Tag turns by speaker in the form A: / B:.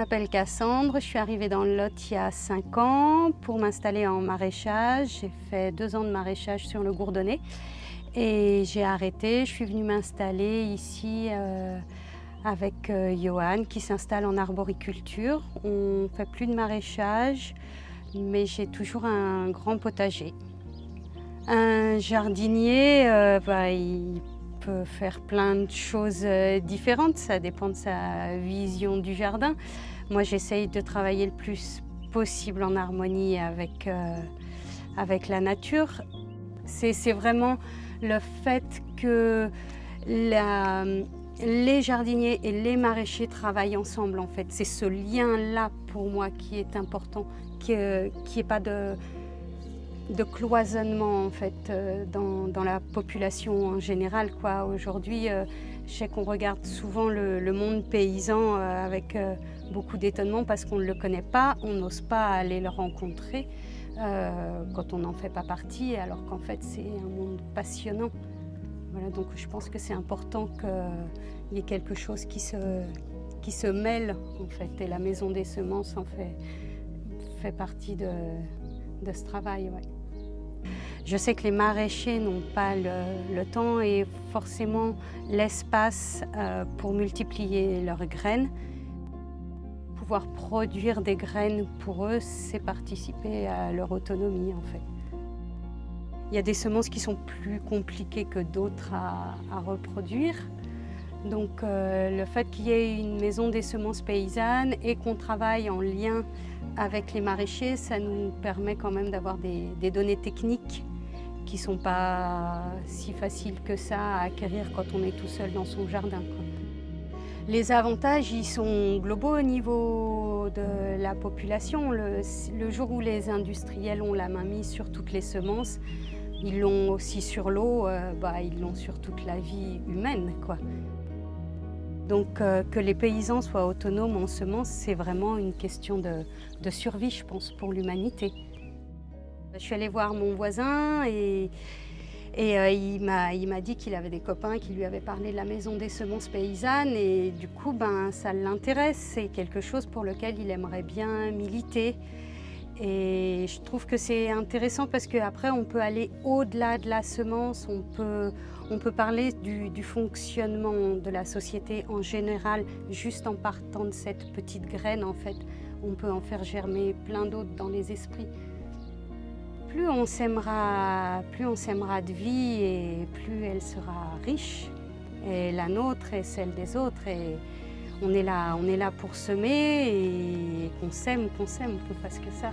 A: m'appelle Cassandre, je suis arrivée dans le Lot il y a 5 ans pour m'installer en maraîchage. J'ai fait 2 ans de maraîchage sur le Gourdonnais et j'ai arrêté. Je suis venue m'installer ici avec Johan qui s'installe en arboriculture. On ne fait plus de maraîchage, mais j'ai toujours un grand potager. Un jardinier, il peut faire plein de choses différentes, ça dépend de sa vision du jardin. Moi, j'essaye de travailler le plus possible en harmonie avec la nature. C'est vraiment le fait que les jardiniers et les maraîchers travaillent ensemble, en fait. C'est ce lien-là, pour moi, qui est important, qu'il n'y ait pas de cloisonnement en fait dans la population en général, quoi. Aujourd'hui, je sais qu'on regarde souvent le monde paysan avec beaucoup d'étonnement parce qu'on ne le connaît pas, on n'ose pas aller le rencontrer quand on n'en fait pas partie, alors qu'en fait c'est un monde passionnant. Voilà, donc je pense que c'est important qu'il y ait quelque chose qui se mêle en fait, et la Maison des Semences en fait partie de ce travail. Ouais. Je sais que les maraîchers n'ont pas le temps et forcément l'espace pour multiplier leurs graines. Pouvoir produire des graines pour eux, c'est participer à leur autonomie en fait. Il y a des semences qui sont plus compliquées que d'autres à reproduire. Donc le fait qu'il y ait une maison des semences paysannes et qu'on travaille en lien avec les maraîchers, ça nous permet quand même d'avoir des données techniques qui ne sont pas si faciles que ça à acquérir quand on est tout seul dans son jardin, quoi. Les avantages, ils sont globaux au niveau de la population. Le jour où les industriels ont la main mise sur toutes les semences, ils l'ont aussi sur l'eau, ils l'ont sur toute la vie humaine, quoi. Donc que les paysans soient autonomes en semences, c'est vraiment une question de survie, je pense, pour l'humanité. Je suis allée voir mon voisin et il m'a dit qu'il avait des copains qui lui avaient parlé de la Maison des Semences Paysannes et du coup, ça l'intéresse. C'est quelque chose pour lequel il aimerait bien militer. Et je trouve que c'est intéressant parce qu'après, on peut aller au-delà de la semence, on peut parler du fonctionnement de la société en général, juste en partant de cette petite graine, en fait. On peut en faire germer plein d'autres dans les esprits. Plus on s'aimera de vie et plus elle sera riche. Et la nôtre et celle des autres. Et on est là pour semer et qu'on s'aime, qu'on fasse que ça.